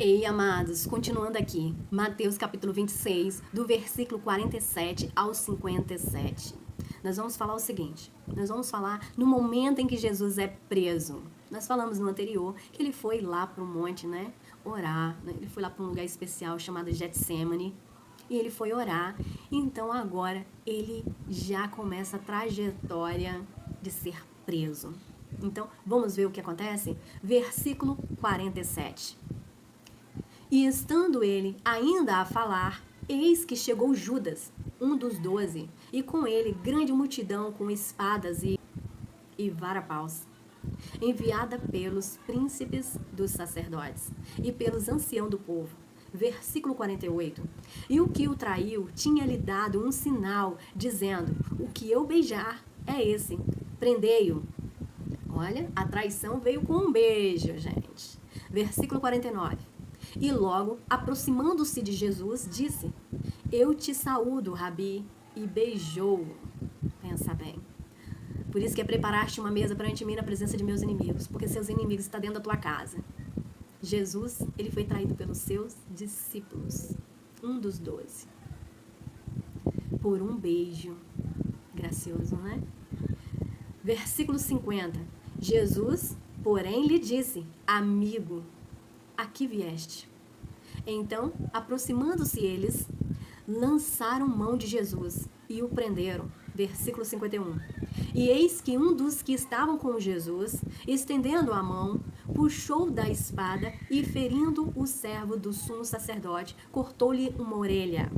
Ei, amados, continuando aqui, Mateus capítulo 26, do versículo 47 ao 57. Nós vamos falar o seguinte, nós vamos falar no momento em que Jesus é preso. Nós falamos no anterior que ele foi lá para o monte, orar, ele foi lá para um lugar especial chamado Getsemane, e ele foi orar. Então agora ele já começa a trajetória de ser preso. Então vamos ver o que acontece? Versículo 47. E estando ele ainda a falar, eis que chegou Judas, um dos 12, e com ele grande multidão com espadas e varapaus, enviada pelos príncipes dos sacerdotes e pelos anciãos do povo. Versículo 48. E o que o traiu tinha-lhe dado um sinal, dizendo: o que eu beijar é esse, prendei-o. Olha, a traição veio com um beijo, gente. Versículo 49. E logo, aproximando-se de Jesus, disse: eu te saúdo, Rabi, e beijou-o. Pensa bem. Por isso que é preparar-te uma mesa perante mim na presença de meus inimigos, porque seus inimigos estão dentro da tua casa. Jesus, ele foi traído pelos seus discípulos, um dos 12, por um beijo gracioso, né? Versículo 50. Jesus, porém, lhe disse: amigo, aqui vieste. Então, aproximando-se eles, lançaram mão de Jesus e o prenderam. Versículo 51. E eis que um dos que estavam com Jesus, estendendo a mão, puxou da espada e, ferindo o servo do sumo sacerdote, cortou-lhe uma orelha.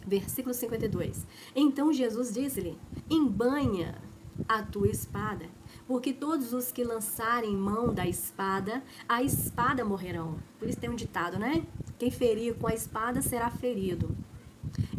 Versículo 52. Então Jesus disse-lhe: embainha a tua espada, porque todos os que lançarem mão da espada, a espada morrerão. Por isso tem um ditado, né? Quem ferir com a espada será ferido.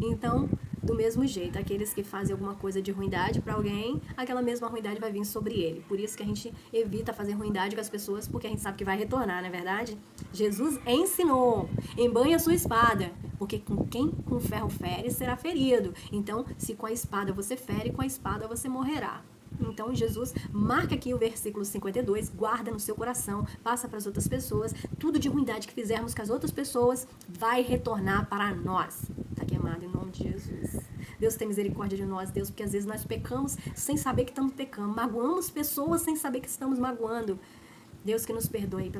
Então, do mesmo jeito, aqueles que fazem alguma coisa de ruindade para alguém, aquela mesma ruindade vai vir sobre ele. Por isso que a gente evita fazer ruindade com as pessoas, porque a gente sabe que vai retornar, não é verdade? Jesus ensinou: embanhe a sua espada, porque quem com ferro fere será ferido. Então, se com a espada você fere, com a espada você morrerá. Então, Jesus marca aqui o versículo 52, guarda no seu coração, passa para as outras pessoas. Tudo de ruindade que fizermos com as outras pessoas vai retornar para nós. Está queimado em nome de Jesus. Deus tem misericórdia de nós, Deus, porque às vezes nós pecamos sem saber que estamos pecando. Magoamos pessoas sem saber que estamos magoando. Deus que nos perdoe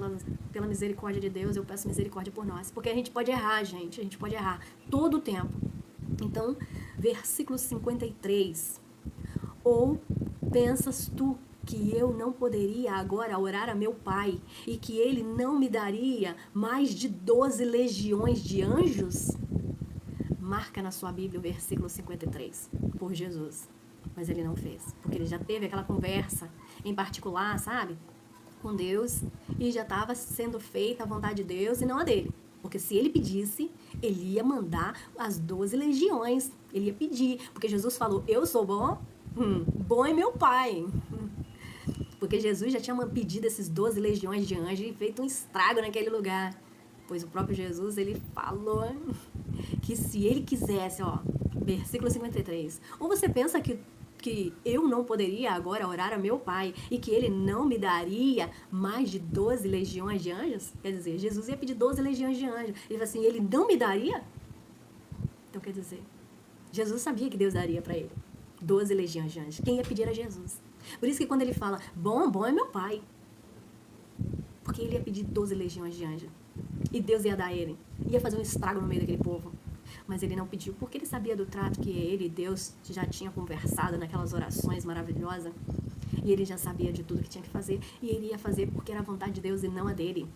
pela misericórdia de Deus, eu peço misericórdia por nós. Porque a gente pode errar, gente, a gente pode errar todo o tempo. Então, versículo 53. Ou pensas tu que eu não poderia agora orar a meu Pai e que ele não me daria mais de 12 legiões de anjos? Marca na sua Bíblia o versículo 53, por Jesus. Mas ele não fez, porque ele já teve aquela conversa em particular, sabe? Com Deus, e já estava sendo feita a vontade de Deus e não a dele. Porque se ele pedisse, ele ia mandar as 12 legiões. Ele ia pedir, porque Jesus falou: eu sou bom, bom é meu Pai. Porque Jesus já tinha pedido esses 12 legiões de anjos e feito um estrago naquele lugar. Pois o próprio Jesus, ele falou que se ele quisesse, versículo 53, ou você pensa que eu não poderia agora orar a meu Pai e que ele não me daria mais de 12 legiões de anjos? Quer dizer, Jesus ia pedir 12 legiões de anjos. Ele falou assim: ele não me daria? Então quer dizer, Jesus sabia que Deus daria para ele 12 legiões de anjos. Quem ia pedir era Jesus. Por isso que quando ele fala: bom é meu Pai, porque ele ia pedir 12 legiões de anjos. E Deus ia dar a ele. Ia fazer um estrago no meio daquele povo. Mas ele não pediu, porque ele sabia do trato que ele e Deus já tinham conversado naquelas orações maravilhosas. E ele já sabia de tudo que tinha que fazer. E ele ia fazer porque era a vontade de Deus e não a dele.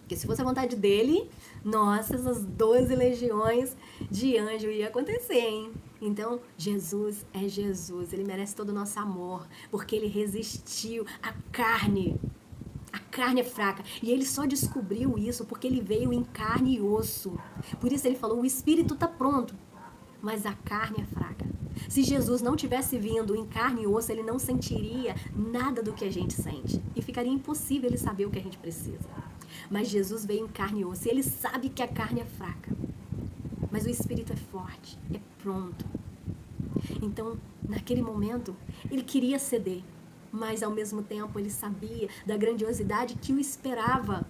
Porque se fosse a vontade dele, nossa, essas 12 legiões de anjo ia acontecer, hein? Então, Jesus é Jesus. Ele merece todo o nosso amor, porque ele resistiu à carne. A carne é fraca. E ele só descobriu isso porque ele veio em carne e osso. Por isso ele falou: o espírito está pronto, mas a carne é fraca. Se Jesus não tivesse vindo em carne e osso, ele não sentiria nada do que a gente sente. E ficaria impossível ele saber o que a gente precisa. Mas Jesus veio em carne e osso e ele sabe que a carne é fraca. Mas o espírito é forte, é pronto. Então, naquele momento, ele queria ceder. Mas ao mesmo tempo ele sabia da grandiosidade que o esperava.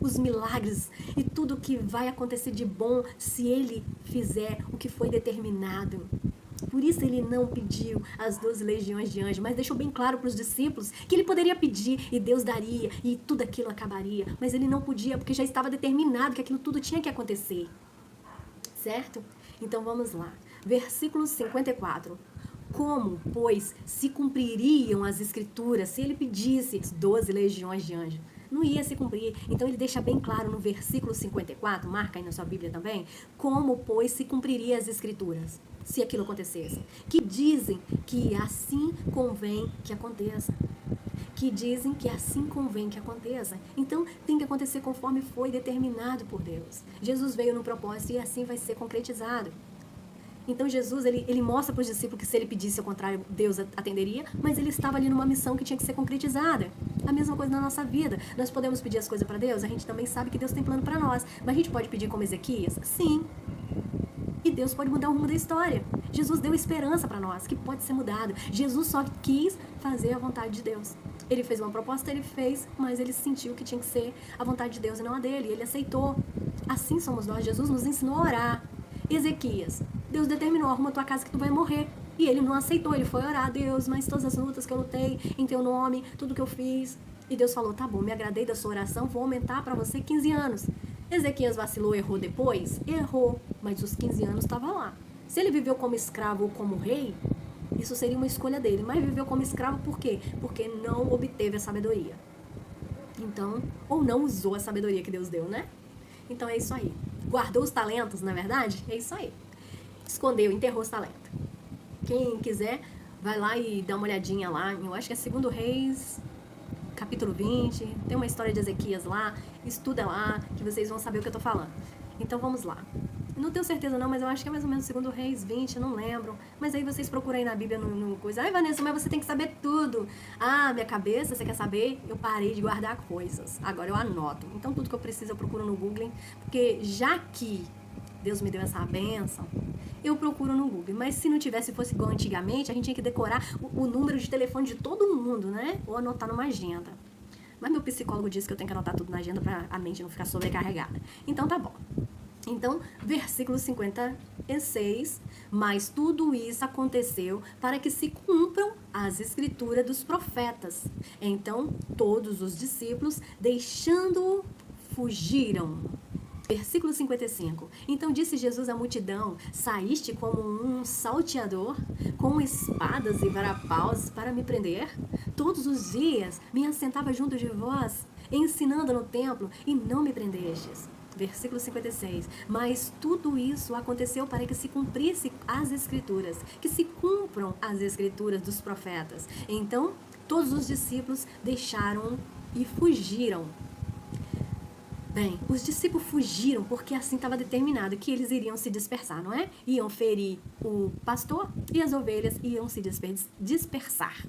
os milagres e tudo que vai acontecer de bom se ele fizer o que foi determinado. Por isso ele não pediu as 12 legiões de anjos, mas deixou bem claro para os discípulos que ele poderia pedir e Deus daria e tudo aquilo acabaria. Mas ele não podia porque já estava determinado que aquilo tudo tinha que acontecer. Certo? Então vamos lá. Versículo 54. Como, pois, se cumpririam as escrituras se ele pedisse 12 legiões de anjos? Não ia se cumprir. Então ele deixa bem claro no versículo 54, marca aí na sua Bíblia também, como, pois, se cumpriria as escrituras se aquilo acontecesse. Que dizem que assim convém que aconteça. Que dizem que assim convém que aconteça. Então tem que acontecer conforme foi determinado por Deus. Jesus veio no propósito e assim vai ser concretizado. Então Jesus, ele mostra para os discípulos que se ele pedisse ao contrário, Deus atenderia, mas ele estava ali numa missão que tinha que ser concretizada. A mesma coisa na nossa vida. Nós podemos pedir as coisas para Deus, a gente também sabe que Deus tem plano para nós. Mas a gente pode pedir como Ezequias? Sim. E Deus pode mudar o rumo da história. Jesus deu esperança para nós, que pode ser mudado. Jesus só quis fazer a vontade de Deus. Ele fez uma proposta, ele fez, mas ele sentiu que tinha que ser a vontade de Deus e não a dele. Ele aceitou. Assim somos nós. Jesus nos ensinou a orar. Ezequias, Deus determinou, arruma tua casa que tu vai morrer. E ele não aceitou, ele foi orar, Deus, mas todas as lutas que eu lutei em teu nome, tudo que eu fiz. E Deus falou, tá bom, me agradei da sua oração, vou aumentar para você 15 anos. Ezequias vacilou, errou depois? Errou, mas os 15 anos estavam lá. Se ele viveu como escravo ou como rei, isso seria uma escolha dele. Mas viveu como escravo por quê? Porque não obteve a sabedoria. Então, ou não usou a sabedoria que Deus deu, né? Então é isso aí. Guardou os talentos, não é verdade? É isso aí. Escondeu, enterrou os talentos. Quem quiser, vai lá e dá uma olhadinha lá. Eu acho que é 2 Reis, capítulo 20. Tem uma história de Ezequias lá. Estuda lá, que vocês vão saber o que eu tô falando. Então vamos lá. Não tenho certeza não, mas eu acho que é mais ou menos 2 Reis 20, eu não lembro. Mas aí vocês procuram aí na Bíblia no coisa. Ai, Vanessa, mas você tem que saber tudo. Ah, minha cabeça, você quer saber? Eu parei de guardar coisas. Agora eu anoto. Então tudo que eu preciso eu procuro no Google, porque já que Deus me deu essa bênção, eu procuro no Google. Mas se não tivesse, fosse igual antigamente, a gente tinha que decorar o número de telefone de todo mundo, né? Ou anotar numa agenda. Mas meu psicólogo disse que eu tenho que anotar tudo na agenda para a mente não ficar sobrecarregada. Então tá bom. Então, versículo 56, mas tudo isso aconteceu para que se cumpram as escrituras dos profetas. Então, todos os discípulos, deixando-o, fugiram. Versículo 55. Então disse Jesus à multidão, saíste como um salteador, com espadas e varapaus para me prender? Todos os dias me assentava junto de vós, ensinando no templo, e não me prendestes. Versículo 56. Mas tudo isso aconteceu para que se cumprisse as escrituras, que se cumpram as escrituras dos profetas. Então, todos os discípulos deixaram e fugiram. Bem, os discípulos fugiram porque assim estava determinado que eles iriam se dispersar, não é? Iam ferir o pastor e as ovelhas iam se dispersar.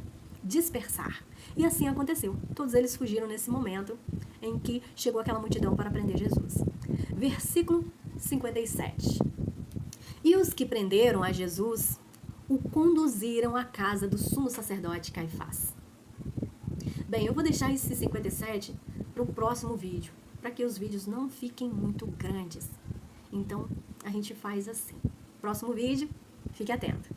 E assim aconteceu. Todos eles fugiram nesse momento em que chegou aquela multidão para prender Jesus. Versículo 57. E os que prenderam a Jesus o conduziram à casa do sumo sacerdote Caifás. Bem, eu vou deixar esse 57 para o próximo vídeo, para que os vídeos não fiquem muito grandes. Então, a gente faz assim. Próximo vídeo, fique atento.